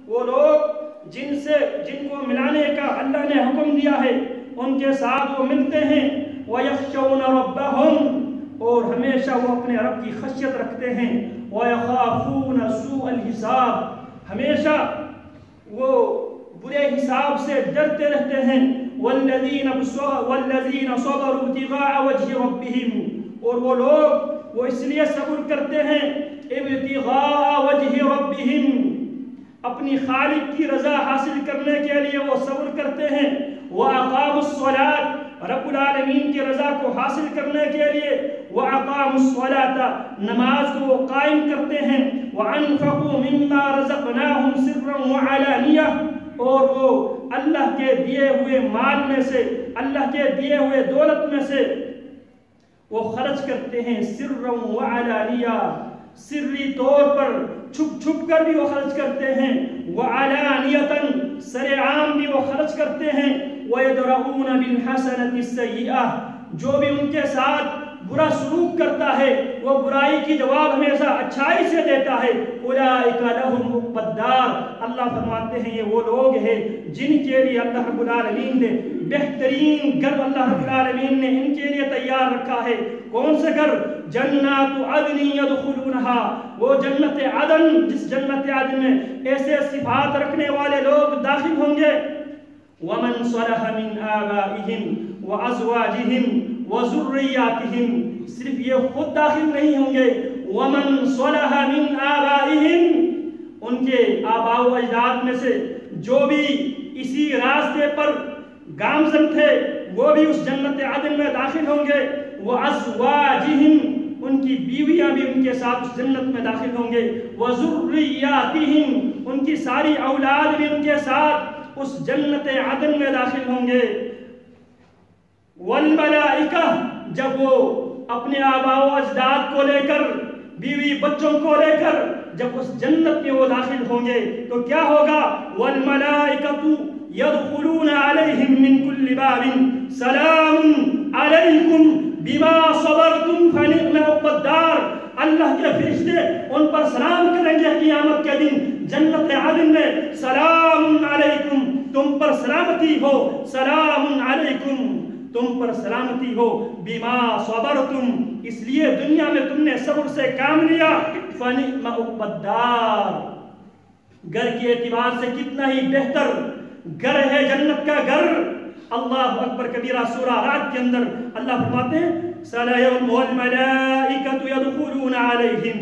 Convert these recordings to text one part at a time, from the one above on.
وہ لوگ جن کو ملانے کا اللہ نے حکم دیا ہے ان کے ساتھ وہ ملتے ہیں، وَيَخْشَوْنَ رَبَّهُمْ، اور ہمیشہ وہ اپنے رب کی خشیت رکھتے ہیں، وَيَخَافُونَ سُوءَ الْحِسَابِ، ہمیشہ وہ برے حساب سے ڈرتے رہتے ہیں، وَالَّذِينَ صَبَرُوا ابْتِغَاءَ وَجْهِ رَبِّهِمْ، اور وہ لوگ وہ اس لیے صبر کرتے ہیں ابتغاء وجہ ربہم، اپنی خالق کی رضا حاصل کرنے کے لیے وہ صبر کرتے ہیں، وَأَقَامُوا الصَّلَاةَ، رب العالمین کی رضا کو حاصل کرنے کے لیے وَأَقَامُوا الصَّلَاةَ، نماز کو وہ قائم کرتے ہیں، وَأَنفَقُوا مِمَّا رَزَقْنَاهُمْ سِرًّا وَعَلَانِيَةً، اور وہ اللہ کے دیے ہوئے مال میں سے، اللہ کے دیے ہوئے دولت میں سے وہ خرچ کرتے ہیں، سرًا وعلانیہ، سری طور پر چھپ چھپ کر بھی وہ خرچ کرتے ہیں، وعلانیةً، سر عام بھی وہ خرچ کرتے ہیں، وَيَدْرَؤُونَ بِالْحَسَنَةِ السَّيِّئَةِ، جو بھی ان کے ساتھ برا سلوک کرتا ہے وہ برائی کی جواب ہمیشہ اچھائی سے دیتا ہے، اولئک لہم عقبی الدار، اللہ فرماتے ہیں یہ وہ لوگ ہیں جن کے لیے اللہ رب العالمین نے بہترین گھر اللہ رب العالمین نے ان کے لیے تیار رکھا ہے۔ کون سے گھر؟ جنات عدن یدخلونها، وہ جنت عدن، جس جنت عدن میں ایسے صفات رکھنے والے لوگ داخل ہوں گے، ومن صلح من آبائهم وازواجهم وذریاتهم، صرف یہ خود داخل نہیں ہوں گے، ومن صلح من آبائهم، ان کے آباء و اجداد میں سے جو بھی اسی راستے پر گامزن تھے وہ بھی اس جنت عدن میں داخل ہوں گے، وازواجهم، ان کی بیویاں بھی ان کے ساتھ اس جنت میں داخل ہوں گے، وذریاتهم، ان کی ساری اولاد بھی ان کے ساتھ اس جنت عدن میں داخل ہوں گے، والملائکہ، جب وہ اپنے آباء و اجداد کو لے کر، بیوی بچوں کو لے کر جب اس جنت میں وہ داخل ہوں گے تو کیا ہوگا؟ والملائکۃ یدخلون علیہم من کل باب سلام علیکم بما صبرتم فنعم عقبی الدار، اللہ کے فرشتے ان پر سلام کریں گے قیامت کے دن جنت عدن میں، سلام علیکم، تم پر سلامتی ہو، سلام علیکم، تم پر سلامتی ہو، بما صبرتم، اس لیے دنیا میں تم نے صبر سے کام لیا، فنعم عقبی الدار، گھر کے اعتبار سے کتنا ہی بہتر گھر ہے جنت کا گھر۔ اللہ اکبر کبیرہ، سورہ رات کے اندر اللہ فرماتے ہیں وَالْمَلَائِكَةُ يَدْخُلُونَ عَلَيْهِمْ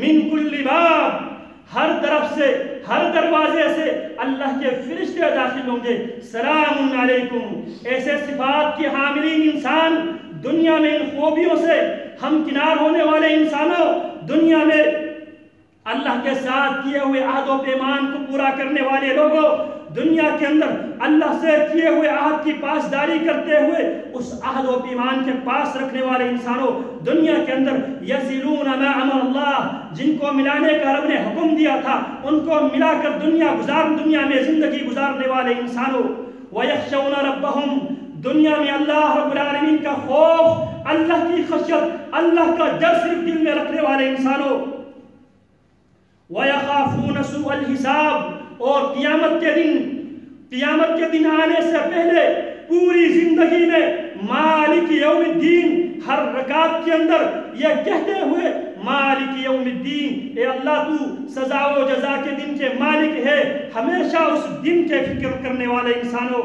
مِنْ كُلِّ بَابٍ، ہر طرف سے، ہر دروازے سے اللہ کے فرشتے داخل ہوں گے، سلام علیکم، ایسے صفات کے حاملین انسان، دنیا میں ان خوبیوں سے ہم کنار ہونے والے انسانوں، دنیا میں اللہ کے ساتھ کیے ہوئے عہد و پیمان کو پورا کرنے والے لوگوں، دنیا کے اندر اللہ سے کیے ہوئے عہد کی پاسداری کرتے ہوئے اس عہد و پیمان کے پاس رکھنے والے انسانوں، دنیا کے اندر یصلون ما امر اللہ، جن کو ملانے کا رب نے حکم دیا تھا ان کو ملا کر دنیا میں زندگی گزارنے والے انسانوں، ویخشون ربہم، دنیا میں اللہ رب العالمین کا خوف، اللہ کی خشیت، اللہ کا ڈر صرف دل میں رکھنے والے انسانوں، وَيَخَافُونَ سُوءَ الْحِسَابِ، اور قیامت کے دن آنے سے پہلے پوری زندگی میں مالک یوم الدین، ہر رکعت کے اندر یہ کہتے ہوئے مالک یوم الدین، اے اللہ تو سزا و جزا کے دن کے مالک ہے، ہمیشہ اس دن کے فکر کرنے والے انسانوں،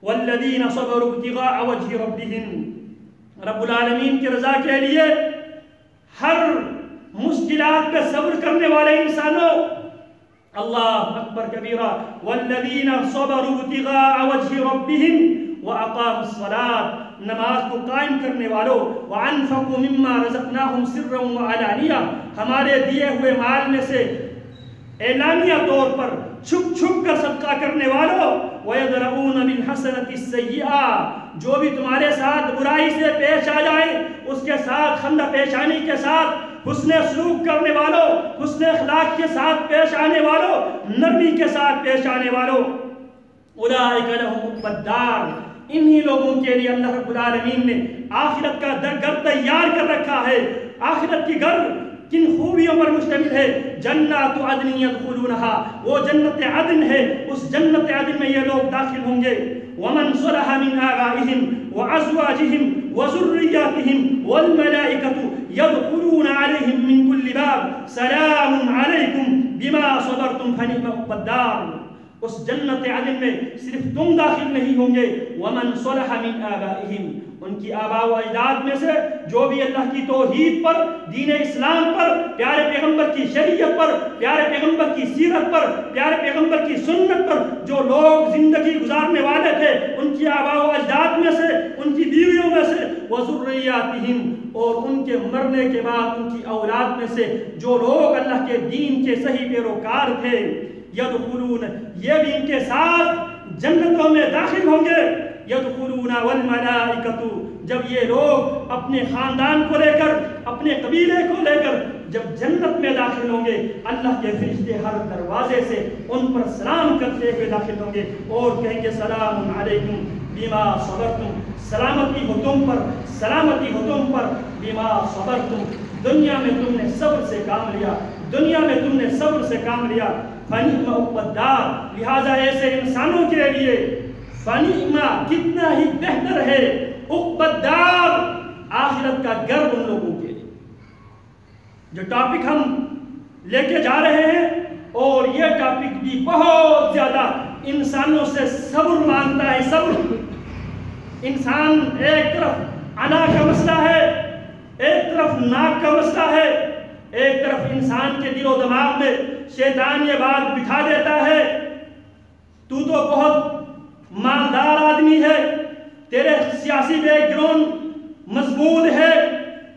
وَالَّذِينَ صَبَرُوا ابْتِغَاءَ وَجْهِ رَبِّهِمْ، رب العالمین کی رضا کے لیے ہر مشکلات پہ صبر کرنے والے انسانوں، اللہ اکبر کبیرہ، والذین صبروا ابتغاء وجہ ربہم واقاموا الصلاۃ، نماز کو قائم کرنے والوں، وانفقوا مما رزقناہم سرا وعلانیہ، ہمارے دیے ہوئے مال میں سے اعلانیہ طور پر چھپ چھپ کر صدقہ کرنے والوں، وَيَدْرَؤُونَ بِالْحَسَنَةِ السَّيِّئَةِ، جو بھی تمہارے ساتھ برائی سے پیش آ جائیں اس کے ساتھ خندہ پیشانی کے ساتھ حسن سلوک کرنے والوں، حسن اخلاق کے ساتھ پیش آنے والوں، نرمی کے ساتھ پیش آنے والوں، اولئک لہم عقبی الدار، انہی لوگوں کے لیے اللہ رب العالمین نے آخرت کا گھر تیار کر رکھا ہے۔ آخرت کی گھر کن خوبیوں پر مشتمل ہے؟ جنات عدن یدخلونہا، وہ جنت عدن ہے، اس جنت عدن میں یہ لوگ داخل ہوں گے. ومن صلح من آبائهم وازواجهم وذرياتهم والملائكة يدخلون عليهم من كل باب سلام عليكم بما صبرتم فنعم عقبى الدار. اس جنت عدن میں صرف تم داخل نہیں ہوں گے. ومن صلح من آبائهم، ان کی آباء و اجداد میں سے جو بھی اللہ کی توحید پر، دین اسلام پر، پیارے پیغمبر کی شریعت پر، پیارے پیغمبر کی سیرت پر، پیارے پیغمبر کی سنت پر جو لوگ زندگی گزارنے والے تھے، ان کی آباء و اجداد میں سے، ان کی بیویوں میں سے، وذریاتہم، اور ان کے مرنے کے بعد ان کی اولاد میں سے جو لوگ اللہ کے دین کے صحیح پیروکار تھے، یدخلون، یہ بھی ان کے ساتھ جنتوں میں داخل ہوں گے. یدخلون والملائکۃ، جب یہ لوگ اپنے خاندان کو لے کر، اپنے قبیلے کو لے کر جب جنت میں داخل ہوں گے، اللہ کے فرشتے ہر دروازے سے ان پر سلام کرتے ہوئے داخل ہوں گے اور کہیں گے سلام علیکم بما صبرتم، سلامتی ہو تم پر، سلامتی ہو تم پر، بما صبرتم، دنیا میں تم نے صبر سے کام لیا، دنیا میں تم نے صبر سے کام لیا. فنعم عقبی الدار، لہذا ایسے انسانوں کے لیے فنعم، کتنا ہی بہتر ہے، عقبی الدار، آخرت کا گھر ان لوگوں کے لیے. جو ٹاپک ہم لے کے جا رہے ہیں، اور یہ ٹاپک بھی بہت زیادہ انسانوں سے صبر مانگتا ہے. صبر، انسان ایک طرف انا کا مسئلہ ہے، ایک طرف ناک کا مسئلہ ہے، ایک طرف انسان کے دل و دماغ میں شیطان یہ بات بٹھا دیتا ہے تو بہت مالدار آدمی ہے، تیرے سیاسی بیک گراؤنڈ مضبوط ہے،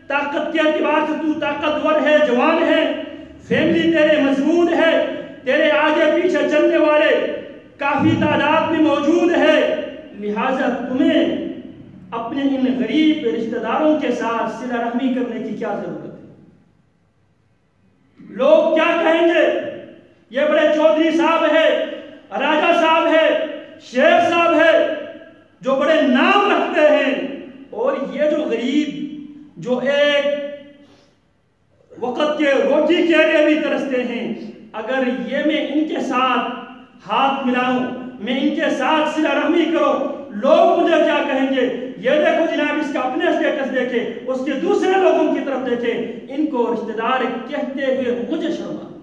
طاقت کے اعتبار سے تو طاقتور ہے، جوان ہے، فیملی تیرے مضبوط ہے، تیرے آگے پیچھے چلنے والے کافی تعداد میں موجود ہے، لہٰذا تمہیں اپنے ان غریب رشتہ داروں کے ساتھ صلہ رحمی کرنے کی کیا ضرورت ہے؟ لوگ کیا کہیں گے؟ یہ بڑے چودھری صاحب ہے، راجہ صاحب ہے، شیخ صاحب ہے، جو بڑے نام رکھتے ہیں، اور یہ جو غریب جو ایک وقت کے روٹی کے لیے بھی ترستے ہیں، اگر یہ میں ان کے ساتھ ہاتھ ملاؤں، میں ان کے ساتھ صلہ رحمی کرو، لوگ مجھے کیا کہیں گے؟ یہ دیکھو جناب، اس کا اپنے اسٹیٹس دیکھے، اس کے دوسرے لوگوں کی طرف دیکھے، ان کو رشتہ دار کہتے ہوئے مجھے شرم آتی.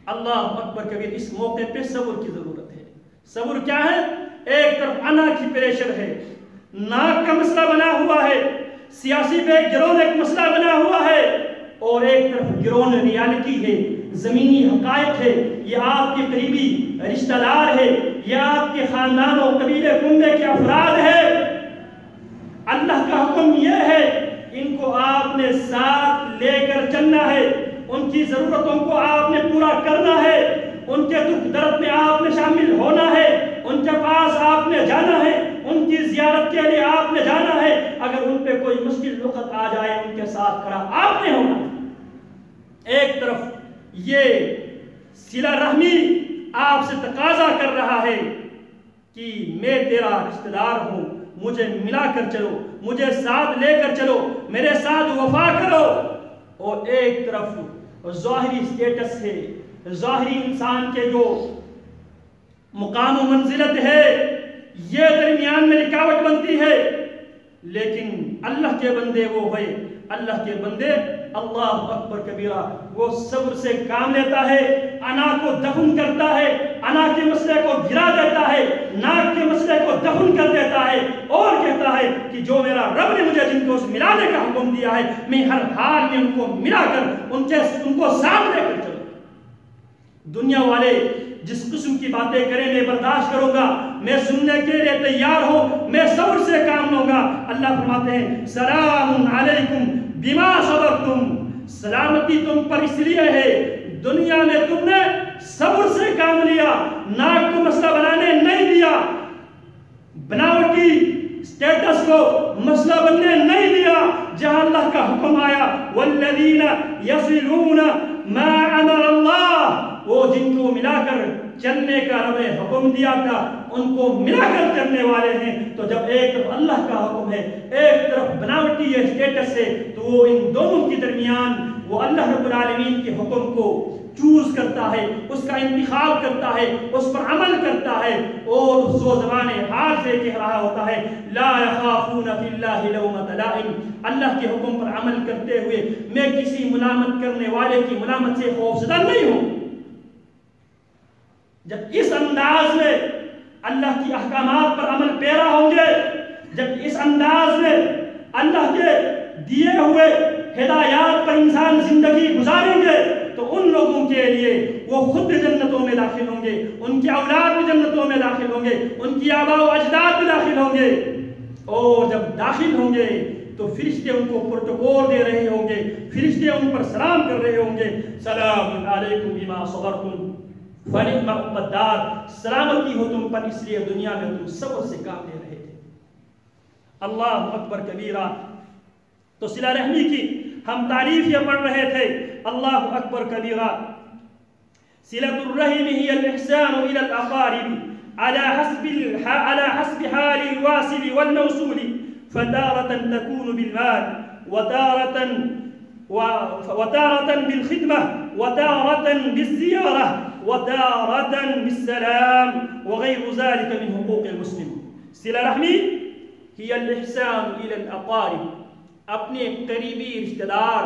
اللہ اکبر کبیر. اس موقع پہ صبر کی ضرورت ہے. صبر کیا ہے؟ ایک طرف انا کی پریشر ہے، ناک کا مسئلہ بنا ہوا ہے، سیاسی بیک گراؤنڈ ایک مسئلہ بنا ہوا ہے، اور ایک طرف گراؤنڈ ریالٹی ہے، زمینی حقائق ہے. یہ آپ کے قریبی رشتہ دار ہے، یہ آپ کے خاندان و قبیلے کنبے کے افراد ہے. اللہ کا حکم یہ ہے، ان کو آپ نے ساتھ لے کر چلنا ہے، ان کی ضرورتوں کو آپ نے پورا کرنا ہے، ان کے دکھ درد میں آپ نے شامل ہونا ہے، ان کے پاس آپ نے جانا ہے، ان کی زیارت کے لیے آپ نے جانا ہے. اگر ان پہ کوئی مشکل وقت آ جائے، ان کے ساتھ کھڑا آپ نے ہونا ہے. ایک طرف یہ صلہ رحمی آپ سے تقاضا کر رہا ہے کہ میں تیرا رشتہ دار ہوں، مجھے ملا کر چلو، مجھے ساتھ لے کر چلو، میرے ساتھ وفا کرو. اور ایک طرف ظاہری سٹیٹس ہے، ظاہری انسان کے جو مقام و منزلت ہے، یہ درمیان میں رکاوٹ بنتی ہے. لیکن اللہ کے بندے وہ ہوئے، اللہ کے بندے، اللہ اکبر کبیرہ، وہ صبر سے کام لیتا ہے، انا کو دفن کرتا ہے، انا کے مسئلے کو گرا دیتا ہے، ناک کے مسئلے کو دفن کر دیتا ہے، اور کہتا ہے کہ جو میرا رب نے مجھے جن کو ملانے کا حکم دیا ہے، میں ہر حال میں ان کو ملا کر ان کو ساتھ لے کر چلوں. دنیا والے جس قسم کی باتیں کریں میں برداشت کروں گا، میں سننے کے لیے تیار ہوں، میں صبر سے کام لوں گا. اللہ فرماتے ہیں سلام علیکم بما صبرتم، سلامتی تم پر اس لیے ہے، دنیا میں تم نے صبر سے کام لیا، ناک کو مسئلہ بنانے نہیں دیا، بناوٹی سٹیٹس کو مسئلہ بننے نہیں دیا. جہاں اللہ کا حکم آیا والذین یصلون ما امر اللہ وہ جن کو ملا کر چلنے کا رب نے حکم دیا تھا ان کو ملا کر چلنے والے ہیں. تو جب ایک طرف اللہ کا حکم ہے ایک طرف بناوٹی اسٹیٹس ہے تو وہ ان دونوں کے درمیان وہ اللہ رب العالمین کے حکم کو چوز کرتا ہے، اس کا انتخاب کرتا ہے، اس پر عمل کرتا ہے اور وہ زبان حال سے کہہ رہا ہوتا ہے لا یخافون فی اللہ لومۃ لائم. اللہ کے حکم پر عمل کرتے ہوئے میں کسی ملامت کرنے والے کی ملامت سے خوفزدہ نہیں ہوں. جب اس انداز میں اللہ کی احکامات پر عمل پیرا ہوں گے، جب اس انداز میں اللہ کے دیے ہوئے ہدایات پر انسان زندگی گزاریں گے تو ان لوگوں کے لیے وہ خود جنتوں میں داخل ہوں گے، ان کی اولاد بھی جنتوں میں داخل ہوں گے، ان کی آباء و اجداد بھی داخل ہوں گے. اور جب داخل ہوں گے تو فرشتے ان کو پروٹوکول دے رہے ہوں گے، فرشتے ان پر سلام کر رہے ہوں گے سلام علیکم بما صبرتم فنعم عقبی الدار. سلامتی ہو تم پر اس لیے دنیا میں تم صبر سے کام لے رہے تھے. اللہ اکبر کبیرہ. تو صلہ رحمی کی ہم تعریف یہ پڑھ رہے تھے. اللہ اکبر کبیرہ. صلۃ الرحم هي الاحسان الى الاقارب على حسب حال الواصل والموصول فتارة تكون بالمال وتارة بالخدمة وتارة بالزيارة وتارة بالسلام وغير ذلك من حقوق المسلم. صلہ رحمی هي الاحسان الى الاقارب، اپنے قریبی رشتہ دار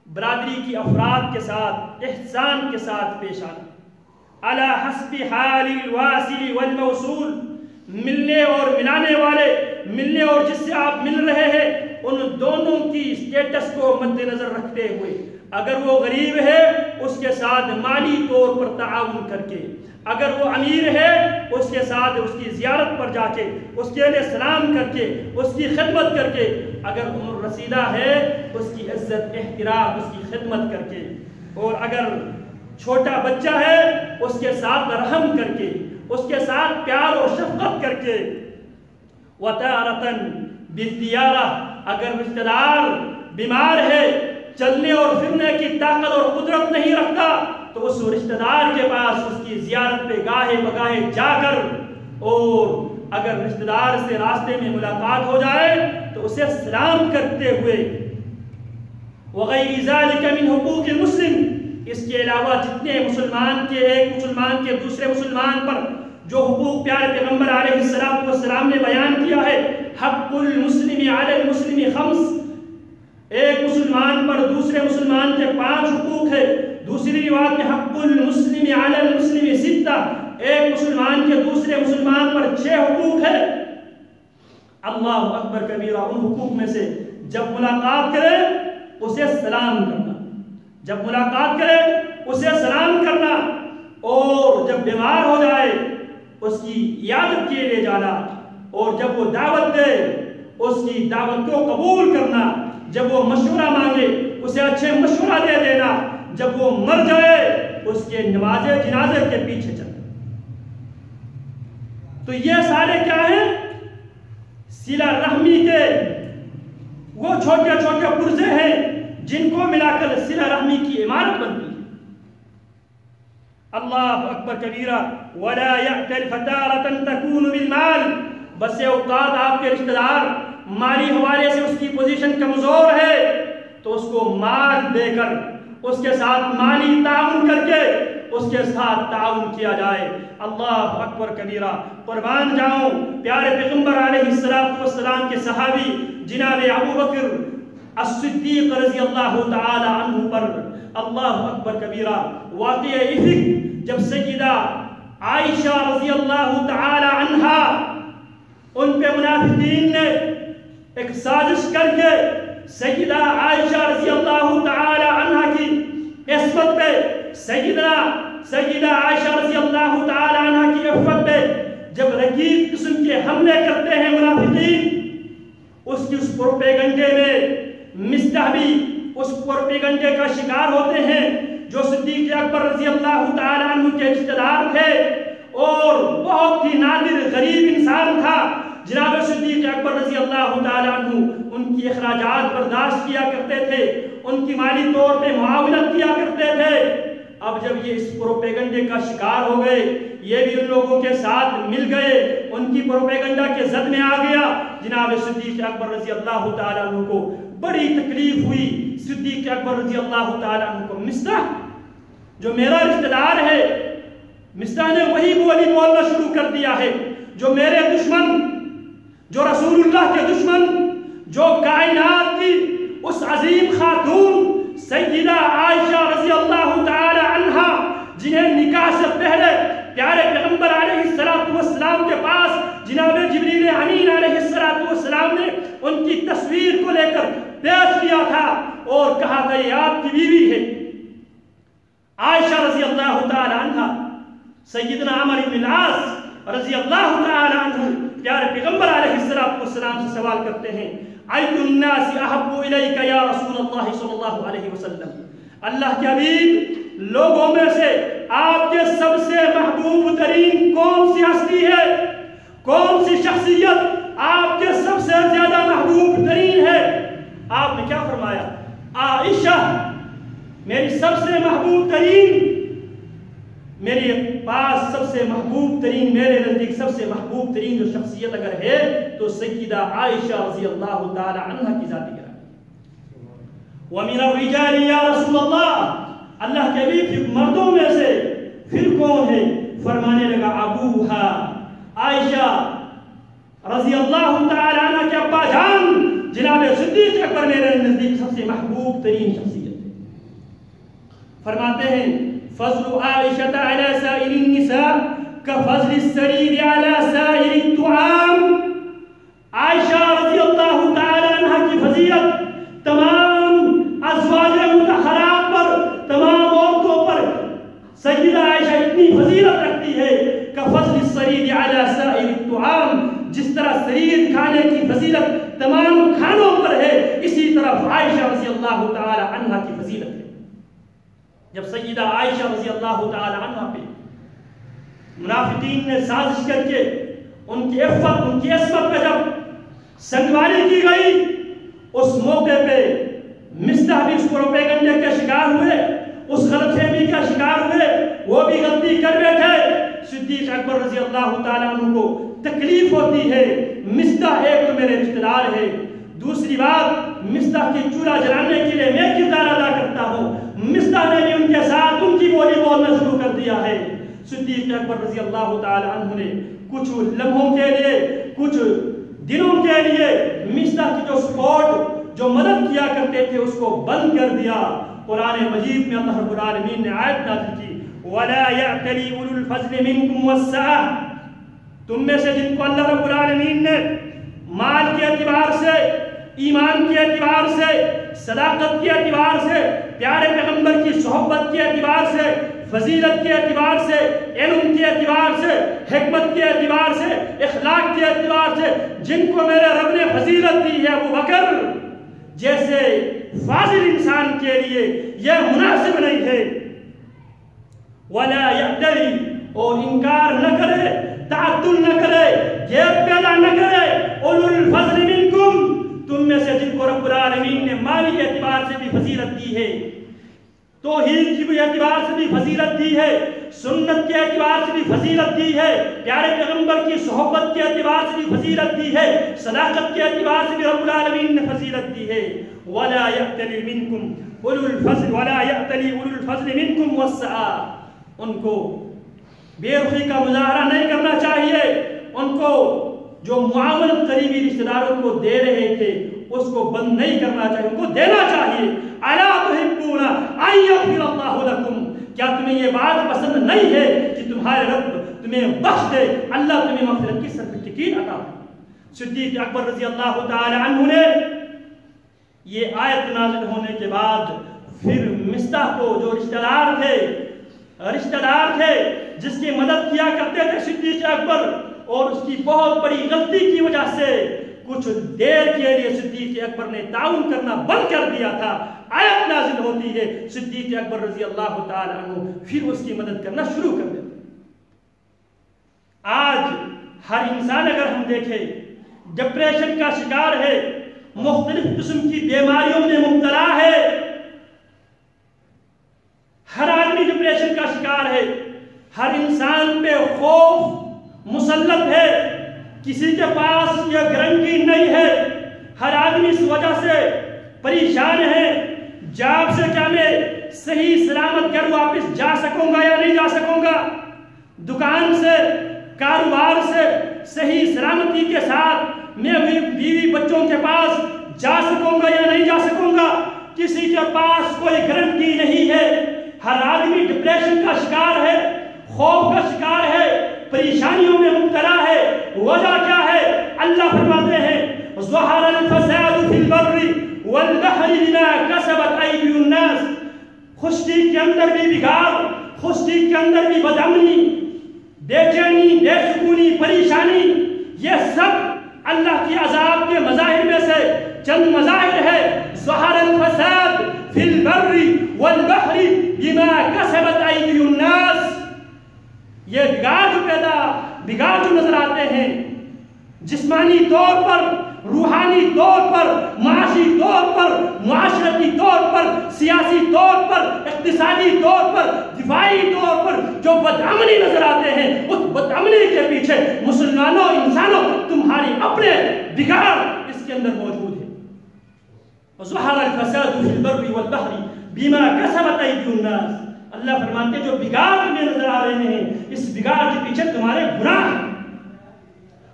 برادری کی افراد کے ساتھ احسان کے ساتھ پیش آنا. علی حسب حال الواصل والموصول، ملنے اور ملانے والے، ملنے اور جس سے آپ مل رہے ہیں ان دونوں کی اسٹیٹس کو مد نظر رکھتے ہوئے، اگر وہ غریب ہے اس کے ساتھ مالی طور پر تعاون کر کے، اگر وہ امیر ہے اس کے ساتھ اس کی زیارت پر جا کے اس کے لیے سلام کر کے اس کی خدمت کر کے، اگر عمر رسیدہ ہے اس کی عزت احترام اس کی خدمت کر کے، اور اگر چھوٹا بچہ ہے اس کے ساتھ رحم کر کے اس کے ساتھ پیار اور شفقت کر کے. وَتَارَةً بِالزِّيَارَةِ، اگر رشتہ دار بیمار ہے چلنے اور پھرنے کی طاقت اور قدرت نہیں رکھتا تو اس رشتہ دار کے پاس اس کی زیارت پہ گاہے بگاہے جا کر، اور اگر رشتہ دار سے راستے میں ملاقات ہو جائے تو اسے سلام کرتے ہوئے. وغیر ذالک من حقوق المسلم، اس کے علاوہ جتنے مسلمان کے ایک مسلمان کے دوسرے مسلمان پر جو حقوق پیارے پیغمبر علیہ السلام نے بیان کیا ہے. حق المسلم علی المسلم خمس، ایک مسلمان پر دوسرے مسلمان کے 5 حقوق ہے. دوسری روایت میں حق المسلم علی المسلم 6، ایک مسلمان کے دوسرے مسلمان پر 6 حقوق ہے. اللہ اکبر کبیرہ. ان حقوق میں سے جب ملاقات کرے اسے سلام کرنا، جب ملاقات کرے اسے سلام کرنا، اور جب بیمار ہو جائے اس کی عیادت کے لیے جانا، اور جب وہ دعوت دے اس کی دعوت کو قبول کرنا، جب وہ مشورہ مانگے اسے اچھے مشورہ دے دینا، جب وہ مر جائے اس کے نماز جنازے کے پیچھے چلنا. تو یہ سارے کیا ہیں؟ صلہ رحمی کے وہ چھوٹے چھوٹے پرزے ہیں جن کو ملا کر صلہ رحمی کی عمارت بنتی ہے. اللہ اکبر کبیرہ. ولا يأتل فتارة تكون بالمال، بس اوقات آپ کے رشتہ دار مالی حوالے سے اس کی پوزیشن کمزور ہے تو اس کو مال دے کر اس کے ساتھ مالی تعاون کر کے اس کے ساتھ تعاون کیا جائے. اللہ اکبر کبیرہ. قربان جاؤں پیارے پیغمبر علیہ السلام کے صحابی جناب ابو بکر الصدیق رضی اللہ تعالی عنہ پر اللہ اکبر کبیرہ واقعہ افک جب سیدہ عائشہ رضی اللہ تعالی عنہا ان پہ منافقین نے ایک سازش کر کے سیدہ عائشہ رضی اللہ تعالی عنہا کی عصمت پہ سیدہ عائشہ رضی اللہ تعالی عنہا کی عفت پہ جب رقیق قسم کے حملے کرتے ہیں منافقین، اس کی اس پروپیگنڈے میں مصطح بھی اس پروپیگنڈے کا شکار ہوتے ہیں جو صدیق اکبر رضی اللہ تعالی عنہ کے رشتہ دار تھے اور بہت ہی نادر غریب انسان تھا. جناب صدیق اکبر رضی اللہ تعالی عنہ ان کی اخراجات برداشت کیا کرتے تھے، ان کی مالی طور پہ معاونت کیا کرتے تھے. اب جب یہ اس پروپیگنڈے کا شکار ہو گئے، یہ بھی ان لوگوں کے ساتھ مل گئے، ان کی پروپیگنڈا کے زد میں آ گیا، جناب صدیق اکبر رضی اللہ تعالیٰ عنہ کو بڑی تکلیف ہوئی۔ صدیق اکبر رضی اللہ تعالیٰ عنہ کو مصطح جو میرا رشتہ دار ہے، مصطح نے وہی بولی بولنا شروع کر دیا ہے جو میرے دشمن، جو رسول اللہ کے دشمن، جو کائنات کی اس عظیم خاتون سیدہ عائشہ رضی اللہ تعالی عنہ، جنہیں نکاح سے پہلے پیارے پیغمبر علیہ السلام کے پاس جناب جبریل امین علیہ السلام نے ان کی تصویر کو لے کر پیش کیا تھا اور کہا تھا یہ آپ کی بیوی ہے۔ عائشہ رضی اللہ تعالی عنہ سیدنا عمر بن العاص رضی اللہ تعالی عنہ پیارے پیغمبر علیہ السلام سے سوال کرتے ہیں، اَيُّ النَّاسِ أَحَبُّ إِلَيْكَ یا رسول اللہ صلی اللہ علیہ وسلم، اللہ کے حبیب لوگوں میں سے آپ کے سب سے محبوب ترین کون سی ہستی ہے، کون سی شخصیت آپ کے سب سے زیادہ محبوب ترین ہے؟ آپ نے کیا فرمایا؟ عائشہ میری سب سے محبوب ترین، میرے پاس سب سے محبوب ترین، میرے نزدیک سب سے محبوب ترین جو شخصیت اگر ہے تو سیدہ عائشہ رضی اللہ تعالی عنہ کی ذات گرامی۔ وَمِنَ الرِّجَالِ یا رسول اللہ کے حبیب مردوں میں سے پھر کون ہے؟ فرمانے لگا ابوہا، عائشہ رضی اللہ تعالی عنہ کے ابا جان جناب صدیق اکبر میرے نزدیک سب سے محبوب ترین شخصیت ہے۔ فرماتے ہیں فضل عائشة على سائر النساء كفضل السرير على سائر الطعام، عائشہ رضی اللہ تعالی عنہ کی فضیلت تمام ازواج مطہرات پر، تمام عورتوں پر سیدہ عائشہ اتنی فضیلت رکھتی ہے كفضل السرير على سائر الطعام، جس طرح سریر کھانے کی فضیلت تمام کھانوں پر ہے، اسی طرح عائشہ رضی اللہ تعالی عنہ کی فضیلت ہے۔ جب سیدہ عائشہ رضی اللہ تعالی عنہ پہ منافقین نے سازش کر کے ان کی عفت، ان کی عصمت پہ جب سنگواری کی گئی، اس موقع پہ مصطح بھی اس پروپیگنڈے کے شکار ہوئے، اس غلط فہمی کا شکار ہوئے، وہ بھی غلطی کر بیٹھے۔ صدیق اکبر رضی اللہ تعالی عنہ کو تکلیف ہوتی ہے، مصطح ایک تو میرے رشتہ دار ہے، دوسری بات مصطح کی چولہا جلانے کے لیے میں کردار ادا کرتا ہوں، مصطح نے بھی ان کے ساتھ ان کی بولی بولنا شروع کر دیا ہے۔ صدیق اکبر رضی اللہ تعالی عنہ نے کچھ لمحوں کے لیے، کچھ دنوں کے لیے مصطح کی جو سپورٹ، جو مدد کیا کرتے تھے اس کو بند کر دیا۔ قرآن مجید میں اللہ رب العالمین نے آیت نازل کی وَلَا يَعْتَلِي أُولُو الْفَضْلِ مِنْكُمْ وَالسَّعَةِ، تم میں سے جن کو اللہ رب العالمین نے مال کے اعتبار سے، ایمان کے اعتبار سے، صداقت کے اعتبار سے، پیارے پیغمبر کی صحبت کے اعتبار سے، فضیلت کے اعتبار سے، علم کے اعتبار سے، حکمت کے اعتبار سے، اخلاق کے اعتبار سے جن کو میرے رب نے فضیلت دی ہے، ابو بکر جیسے فاضل انسان کے لیے یہ مناسب نہیں ہے۔ وَلَا يَعْتَلِي، اور انکار نہ کرے، تعطل نہ کرے، گیپ پیدا نہ کرے، اولو الفضل منکم، تم میں سے جن کو رب العالمین نے مالی اعتبار سے بھی فضیلت دی ہے، توحید کی بھی اعتبار سے بھی فضیلت دی ہے، سنت کے اعتبار سے بھی فضیلت دی ہے، پیارے پیغمبر کی صحبت کے اعتبار سے بھی فضیلت دی ہے، صداقت کے اعتبار سے بھی رب العالمین نے فضیلت دی ہے۔ وَلَا يَأْتَلِ مِنْكُمْ أُولُو الْفَضْلِ وَلَا يَأْتَلِ أُولُو الْفَضْلِ مِنْكُمْ وَالسَّعَةِ، ان کو بے رخی کا مظاہرہ نہیں کرنا چاہیے، ان کو جو معاونت قریبی رشتہ داروں کو دے رہے تھے اس کو بند نہیں کرنا چاہیے، ان کو دینا چاہیے۔ أَلَا تُحِبُّونَ أَن يَغْفِرَ اللَّهُ لَكُمْ، کیا تمہیں یہ بات پسند نہیں ہے کہ تمہارے رب تمہیں بخش دے، اللہ تمہیں مغفرت کی سرٹیفکیٹ عطا کرے۔ صدیق اکبر رضی اللہ تعالی عنہ نے یہ آیت نازل ہونے کے بعد پھر مصطح کو جو رشتہ دار تھے جس کی مدد کیا کرتے تھے صدیق اکبر، اور اس کی بہت بڑی غلطی کی وجہ سے کچھ دیر کے لیے صدیق اکبر نے تعاون کرنا بند کر دیا تھا، آیت نازل ہوتی ہے، صدیق اکبر رضی اللہ تعالی عنہ پھر اس کی مدد کرنا شروع کر دیتے۔ آج ہر انسان اگر ہم دیکھیں ڈپریشن کا شکار ہے، مختلف قسم کی بیماریوں میں مبتلا ہے، ہر آدمی ڈپریشن شکار ہے، ہر انسان پہ خوف مسلط ہے، کسی کے پاس یہ گارنٹی نہیں ہے، ہر آدمی اس وجہ سے پریشان ہے جاب سے کیا میں صحیح سلامت گھر واپس جا سکوں گا یا نہیں جا سکوں گا، دکان سے کاروبار سے صحیح سلامتی کے ساتھ میں بیوی بچوں کے پاس جا سکوں گا یا نہیں جا سکوں گا، کسی کے پاس کوئی گارنٹی نہیں ہے، ہر آدمی ڈپریشن کا شکار ہے، خوف کا شکار ہے، پریشانیوں میں مبتلا ہے۔ وجہ کیا ہے؟ اللہ فرماتے ہیں ظہر الفساد فی البر والبحر بما کسبت ایدی الناس، خشکی کے اندر بھی بگاڑ، خشکی کے اندر بھی بدامنی، بے چینی، بے سکونی، پریشانی، یہ سب اللہ کی عذاب کے مظاہر میں سے چند مظاہر ہے۔ ظہر الفساد فی البر والبحر بما کسبت ایدی الناس، یہ بگاڑ جو نظر آتے ہیں جسمانی طور پر، روحانی طور پر، معاشی طور پر، معاشرتی طور پر، سیاسی طور پر، اقتصادی طور پر، دفاعی طور پر جو بدامنی نظر آتے ہیں، اس بدامنی کے پیچھے مسلمانوں، انسانوں، تمہاری اپنے بگاڑ اس کے اندر موجود ہے۔ وَظَهَرَ الْفَسَادُ فِي الْبَرِّ وَالْبَحْرِ بِمَا كَسَبَتْ أَيْدِي النَّاسِ، اللہ فرماتے جو بگاڑ تمہیں نظر آ رہے ہیں، اس بگاڑ کے پیچھے تمہارے گناہ ہیں۔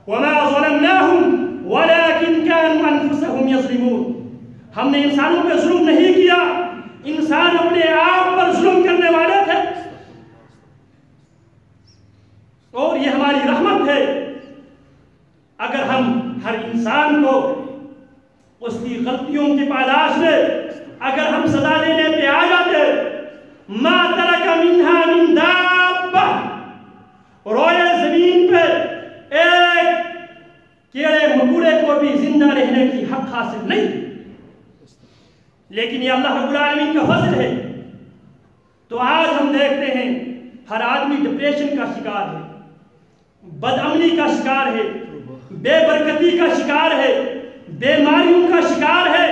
وَمَا ظَلَمْنَاهُمْ وَلَكِنْ كَانُوا أَنفُسَهُمْ يَظْلِمُونَ، ہم نے انسانوں پہ ظلم نہیں کیا، انسان اپنے آپ پر ظلم کرنے والے تھے، اور یہ ہماری رحمت ہے اگر ہم ہر انسان کو اس کی غلطیوں کی پاداش میں اگر ہم سزا دینے پہ آ جاتے، ما ترک منہا من دابہ، روئے زمین پہ ایک کیڑے مکوڑے کو بھی زندہ رہنے کی حق حاصل نہیں، لیکن یہ اللہ رب العالمین کا فضل ہے۔ تو آج ہم دیکھتے ہیں ہر آدمی ڈپریشن کا شکار ہے، بدامنی کا شکار ہے، بے برکتی کا شکار ہے، بیماریوں کا شکار ہے۔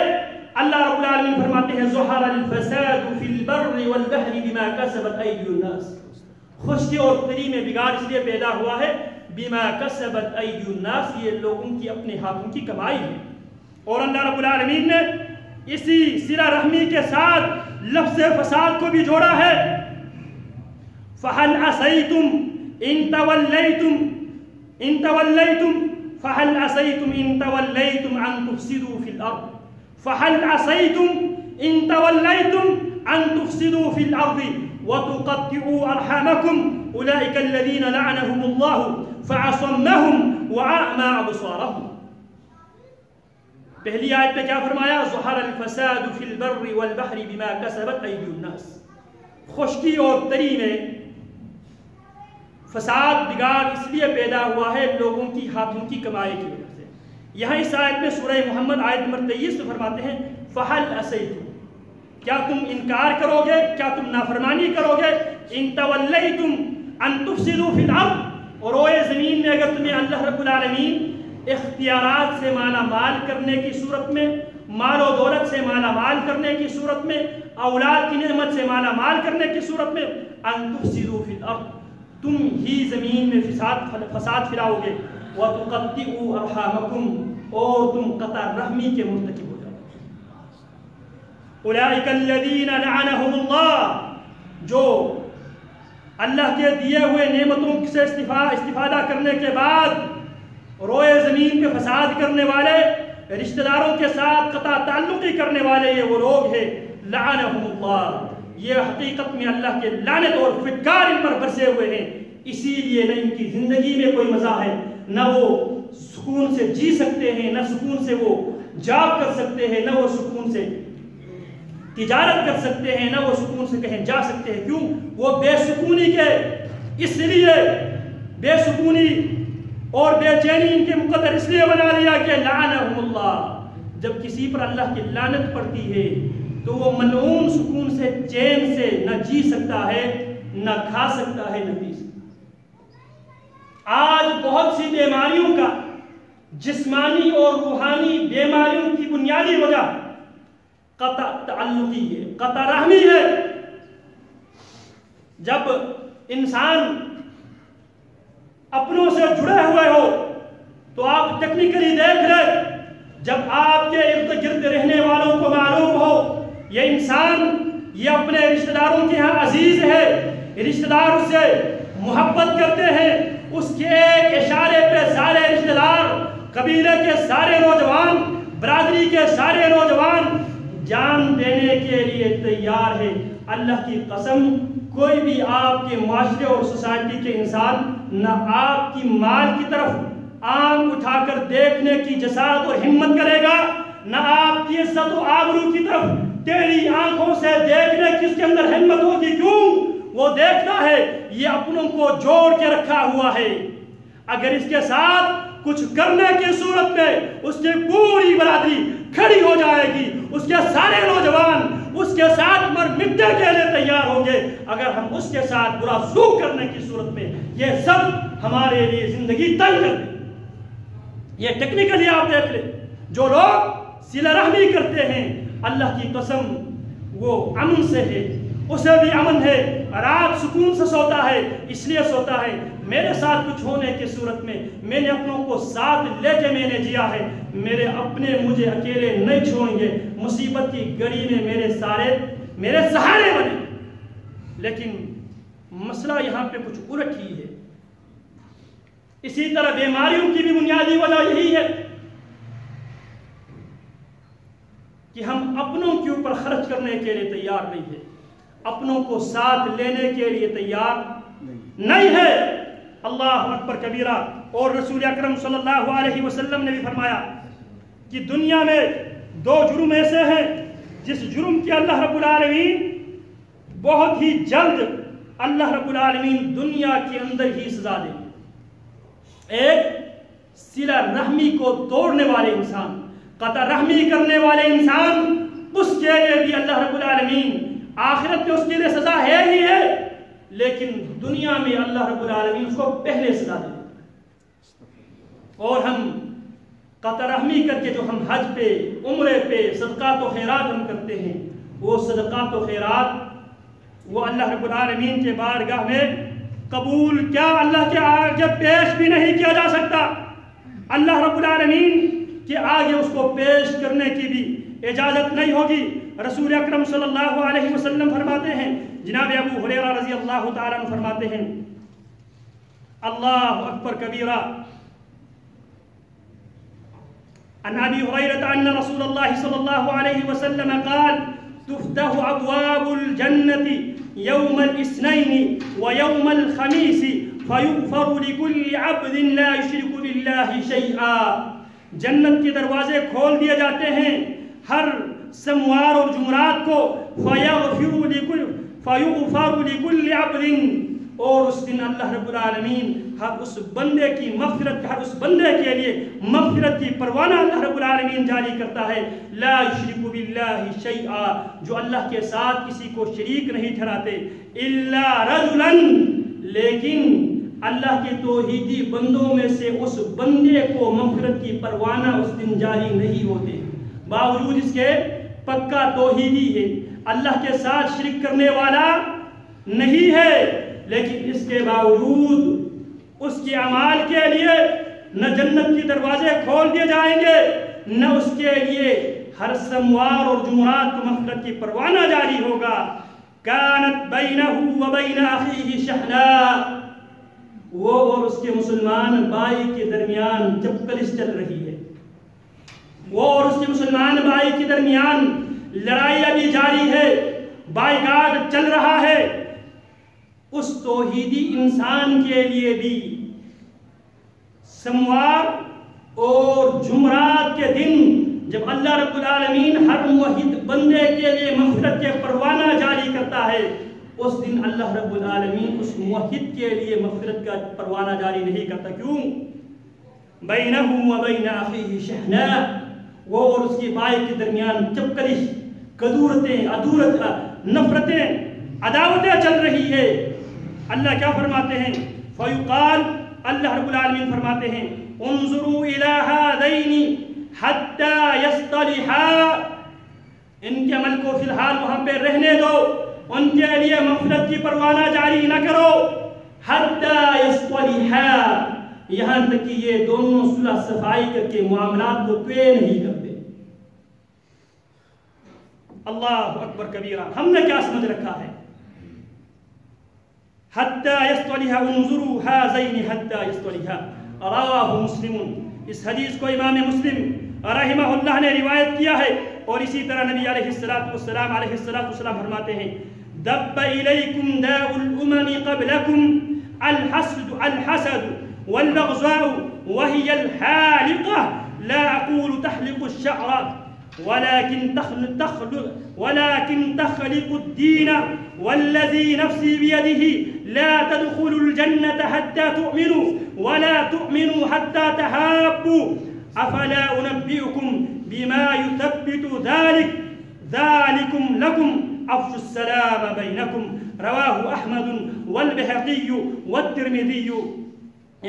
اللہ رب العالمین فرماتے ہیں ظہر الفساد فی البر والبحر بما کسبت ایدی الناس، خشکی اور تری میں بگاڑ اس لیے پیدا ہوا ہے بما کسبت ایدی الناس، یہ لوگوں کی اپنے ہاتھوں کی کمائی ہے۔ اور اللہ رب العالمین نے اسی صلہ رحمی کے ساتھ لفظ فساد کو بھی جوڑا ہے، فَهَلْ عَصَيْتُمْ إِن تَوَلَّيْتُمْ فَهَلْ عَصَيْتُمْ إِن تَوَلَّيْتُمْ أَن تُفْسِدُوا فِي الْأَرْضِ فَهَلْ عَصَيْتُمْ إِن تَوَلَّيْتُمْ أَن تُفْسِدُوا فِي الْأَرْضِ وَتُقَطِّعُوا أَرْحَامَكُمْ أُولَئِكَ الَّذِينَ لَعَنَهُمُ اللَّهُ فَعَصَمَّهُمْ وَأَعْمَى أَبْصَارَهُمْ۔ پہلی آیت پہ کیا فرمایا؟ ظہر الفساد فی البر والبحر بما کسبت ایدی الناس، خشکی اور تری میں فساد بگاڑ اس لیے پیدا ہوا ہے لوگوں کی ہاتھوں کی کمائی کی وجہ سے۔ یہاں اس آیت میں سورہ محمد آیت نمبر 23 میں فرماتے ہیں فَهَلْ عَصَيْتُمْ، کیا تم انکار کرو گے، کیا تم نافرمانی کرو گے، ان تولیتم ان تفسدوا فی الارض، اور روئے زمین میں اگر تمہیں اللہ رب العالمین اختیارات سے مالا مال کرنے کی صورت میں، مال و دولت سے مالا مال کرنے کی صورت میں، اولاد کی نعمت سے مالا مال کرنے کی صورت میں، ان تفسدوا فی الارض، تم ہی زمین میں فساد پھیلاؤ گے، وَتُقَطِّعُوا أَرْحَامَكُمْ، اور تم قطع رحمی کے مرتکب ہو جاؤ گے۔ أُولَئِكَ الَّذِينَ لَعَنَهُمُ اللَّهُ، جو اللہ کے دیے ہوئے نعمتوں سے استفادہ کرنے کے بعد روئے زمین پہ فساد کرنے والے، رشتہ داروں کے ساتھ قطع تعلقی کرنے والے، یہ وہ لوگ ہیں لعنہم اللہ، یہ حقیقت میں اللہ کے لعنت اور فٹکار ان پر برسے ہوئے ہیں، اسی لیے نہ ان کی زندگی میں کوئی مزہ ہے، نہ وہ سکون سے جی سکتے ہیں، نہ سکون سے وہ جاب کر سکتے ہیں، نہ وہ سکون سے تجارت کر سکتے ہیں، نہ وہ سکون سے کہیں جا سکتے ہیں۔ کیوں؟ وہ بے سکونی کے اس لیے بے سکونی اور بے چینی ان کے مقدر اس لیے بنا لیا کہ لعنہم اللہ، جب کسی پر اللہ کی لعنت پڑتی ہے تو وہ ملعون سکون سے چین سے نہ جی سکتا ہے، نہ کھا سکتا ہے، نہ پی سکتا ہے۔ آج بہت سی بیماریوں کا، جسمانی اور روحانی بیماریوں کی بنیادی وجہ قطع تعلقی ہے، قطع رحمی ہے۔ جب انسان اپنوں سے جڑے ہوئے ہو تو آپ ٹیکنیکلی دیکھ لیں، جب آپ کے ارد گرد رہنے والوں کو معلوم ہو یہ انسان یہ اپنے رشتہ داروں کے ہاں عزیز ہے، رشتہ دار اس سے محبت کرتے ہیں، اس کے ایک اشارے پہ سارے رشتہ دار، قبیلے کے سارے نوجوان، برادری کے سارے نوجوان جان دینے کے لیے تیار ہے۔ اللہ کی قسم کوئی بھی آپ کے معاشرے اور سوسائٹی کے انسان نہ آپ کی مال کی طرف آنکھ اٹھا کر دیکھنے کی جسارت اور ہمت کرے گا، نہ آپ کی عزت و آبرو کی طرف تیری آنکھوں سے دیکھنے کی اس کے اندر ہمت ہوگی۔ کیوں؟ وہ دیکھتا ہے یہ اپنوں کو جوڑ کے رکھا ہوا ہے، اگر اس کے ساتھ کچھ کرنے کی صورت میں اس کی پوری برادری کھڑی ہو جائے گی، اس کے سارے نوجوان اس کے ساتھ مر مٹنے کے لیے تیار ہوں گے اگر ہم اس کے ساتھ برا سلوک کرنے کی صورت میں یہ سب ہمارے لیے زندگی تنگ کر دیں۔ یہ ٹیکنیکلی آپ دیکھ لیں، جو لوگ صلہ رحمی کرتے ہیں اللہ کی قسم وہ امن سے ہے، اسے بھی امن ہے، رات سکون سے سوتا ہے، اس لیے سوتا ہے میرے ساتھ کچھ ہونے کی صورت میں میں نے اپنوں کو ساتھ لے کے میں نے جیا ہے، میرے اپنے مجھے اکیلے نہیں چھوڑیں گے، مصیبت کی گھڑی میں میرے سہارے بنے۔ لیکن مسئلہ یہاں پہ کچھ الٹ ہی ہے۔ اسی طرح بیماریوں کی بھی بنیادی وجہ یہی ہے کہ ہم اپنوں کے اوپر خرچ کرنے کے لیے تیار نہیں ہے، اپنوں کو ساتھ لینے کے لیے تیار نہیں ہے۔ اللہ اکبر کبیرہ۔ اور رسول اکرم صلی اللہ علیہ وسلم نے بھی فرمایا کہ دنیا میں دو جرم ایسے ہیں جس جرم کی اللہ رب العالمین بہت ہی جلد اللہ رب العالمین دنیا کے اندر ہی سزا دے گی۔ ایک صلہ رحمی کو توڑنے والے انسان، قطع رحمی کرنے والے انسان، اس کے لیے بھی اللہ رب العالمین آخرت میں اس کے لیے سزا ہے ہی ہے، لیکن دنیا میں اللہ رب العالمین اس کو پہلے سزا دے دیتا ہے۔ اور ہم قطع رحمی کر کے جو ہم حج پہ، عمرے پہ صدقات و خیرات ہم کرتے ہیں، وہ صدقات و خیرات وہ اللہ رب العالمین کے بارگاہ میں قبول کیا اللہ کے آگے پیش بھی نہیں کیا جا سکتا۔ اللہ رب العالمین کے آگے اس کو پیش کرنے کی بھی اجازت نہیں ہوگی۔ رسول اکرم صلی اللہ علیہ وسلم فرماتے ہیں، جناب ابو ہریرہ رضی اللہ تعالیٰ عنہ فرماتے ہیں، اللہ اکبر کبیرہ، عن ابی ہریرہ ان رسول اللہ صلی اللہ علیہ وسلم قال تفتح ابواب الجنة يوم الاثنين ويوم الخميس فيغفر لكل عبد لا يشرك بالله شيئا۔ جنت کے دروازے کھول دیے جاتے ہیں ہر سموار اور جمعرات کو، فَيُغْفَرُ لِكُلِّ عَبْدٍ، اور اس دن اللہ رب العالمین ہر اس بندے کی مغفرت، ہر اس بندے کے لیے مغفرت کی پروانہ اللہ رب العالمین جاری کرتا ہے، لا یشرک باللہ شیئا، جو اللہ کے ساتھ کسی کو شریک نہیں ٹھہراتے، الا رجلا، لیکن اللہ کے توحیدی بندوں میں سے اس بندے کو مغفرت کی پروانہ اس دن جاری نہیں ہوتے، باوجود اس کے پکا توحیدی ہے، اللہ کے ساتھ شرک کرنے والا نہیں ہے، لیکن اس کے باوجود اس کے اعمال کے لیے نہ جنت کی دروازے کھول دیے جائیں گے، نہ اس کے لیے ہر سموار اور جمعرات کو مغفرت کی پروانہ جاری ہوگا۔ کانت بینہ و بین اخیہ شحناء، وہ اور اس کے مسلمان بھائی کے درمیان جب کلش چل رہی ہے، وہ اور اس کے مسلمان بھائی کے درمیان لڑائی ابھی جاری ہے، بائیکاٹ چل رہا ہے، اس توحیدی انسان کے لیے بھی سموار اور جمعرات کے دن جب اللہ رب العالمین ہر موحد بندے کے لیے مغفرت کے پروانہ جاری کرتا ہے، اس دن اللہ رب العالمین اس موحد کے لیے مغفرت کا پروانہ جاری نہیں کرتا۔ کیوں؟ بینہ و بین اخیہ شحناء، وہ اور اس کی بھائی کے درمیان چپکلش، کدورتیں، عدورت، نفرتیں، عداوتیں چل رہی ہے۔ اللہ کیا فرماتے ہیں؟ فیقال، اللہ رب العالمین فرماتے ہیں، انظروا الی ہذین حتی یصطلحا، ان کے عمل کو فی الحال وہاں پہ رہنے دو، ان کے لیے مغفرت کی پروانہ جاری نہ کرو، يصطلحا یہاں تک کہ یہ دونوں صلح صفائی کر کے معاملات کو طے نہیں کرتے. اللہ اکبر کبیرہ. ہم نے کیا سمجھ رکھا ہے؟ حتی یصطلحا انظروا هذین حتی یصطلحا رواہ مسلم. اس حدیث کو امام مسلم رحمہ اللہ نے روایت کیا ہے. اور اسی طرح نبی علیہ السلام فرماتے ہیں دب الیکم داء الامم قبلکم الحسد والبغضاء وهي الحالقة لا أقول تحلق الشعر ولكن تخلق الدين والذي نفسي بيده لا تدخلوا الجنة حتى تؤمنوا ولا تؤمنوا حتى تحابوا أفلا أنبئكم بما يثبت ذلكم لكم أفشوا السلام بينكم. رواه أحمد والبيهقي والترمذي.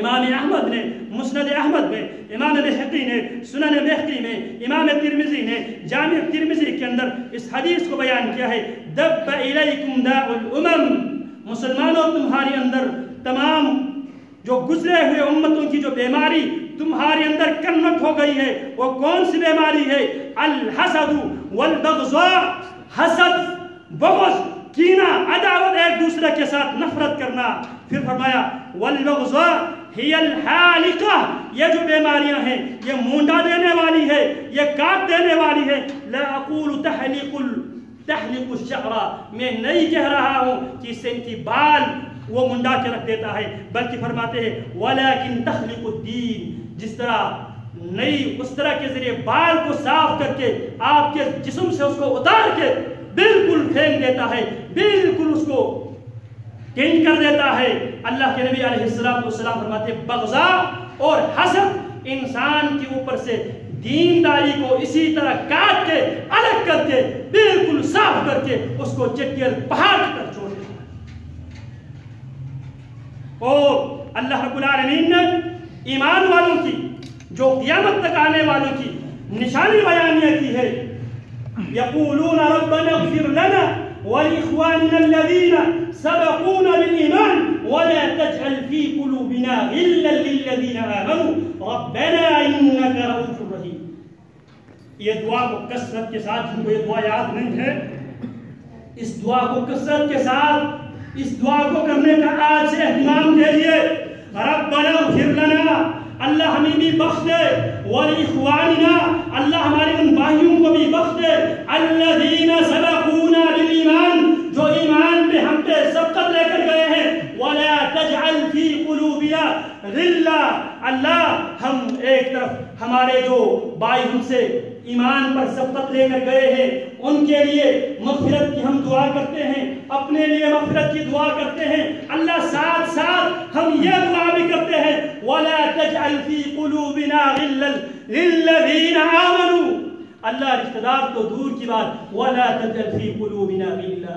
امام احمد نے مسند احمد میں، امام بيهقي نے سنن بيهقي میں، امام ترمذی نے جامع ترمذی کے اندر اس حدیث کو بیان کیا ہے دب الیکم داء الامم. مسلمانوں تمہارے اندر تمام جو گزرے ہوئے امتوں کی جو بیماری تمہارے اندر کنٹ ہو گئی ہے وہ کون سی بیماری ہے؟ الحسد والبغضاء. حسد، بغض، کینہ، عداوت، ایک دوسرے کے ساتھ نفرت کرنا. پھر فرمایا والبغضاء ہی الحالقہ. یہ جو بیماریاں ہیں یہ مونڈا دینے والی ہے، یہ کاٹ دینے والی ہے. لا اقول تحلق الشعر. میں نہیں کہہ رہا ہوں کہ اس سے ان کی بال وہ منڈا کے رکھ دیتا ہے، بلکہ فرماتے ہیں ولیکن تخلق الدین. جس طرح نہیں اس طرح کے ذریعے بال کو صاف کر کے آپ کے جسم سے اس کو اتار کے بالکل پھینک دیتا ہے، بالکل اس کو چینج کر دیتا ہے. اللہ کے نبی علیہ السلام فرماتے ہیں بغضاء اور حسد انسان کے اوپر سے دینداری کو اسی طرح کاٹ کے الگ کر کے بالکل صاف کر کے اس کو چٹیل پہاڑ پر چھوڑ دیتا ہے. اور اللہ رب العالمین نے ایمان والوں کی جو قیامت تک آنے والوں کی نشانی بیانیہ کی ہے. یقولون ربنا اغفر لنا ولإخواننا الذين سبقونا بالإيمان ولا تجعل في قلوبنا غلا للذين آمنوا ربنا إنك رؤوف رحيم. یہ دعا کو کثرت کے ساتھ، جن کو یہ دعا یاد نہیں ہے اس دعا کو کثرت کے ساتھ اس دعا کو کرنے کا آج سے اہتمام کیجیے. ربنا اغفر لنا، اللہ ہمیں بھی بخش دے، وَلِإِخْوَانِنَا، اللہ ہمارے ان بھائیوں کو بھی بخش دے، الَّذِينَ سَبَقُونَا بِالْإِيمَانِ، جو ایمان پہ ہم پہ سبقت لے کر گئے ہیں، وَلَا تَجْعَلْ فِي قُلُوبِنَا غِلًّا، اللہ ہم ایک طرف ہمارے جو بھائی ہم سے ایمان پر سبقت لے کر گئے ہیں ان کے لیے مغفرت کی ہم دعا کرتے ہیں، اپنے لیے مغفرت کی دعا کرتے ہیں. اللہ ساتھ ساتھ ہم یہ دعا بھی کرتے ہیں وَلَا تَجْعَلْ فِي قُلُوبِنَا غِلًّا لِلَّذِينَ آمَنُوا. اللہ رشتہ دار تو دور کی بات، وَلَا تَجْعَلْ فِي قُلُوبِنَا غِلًّا.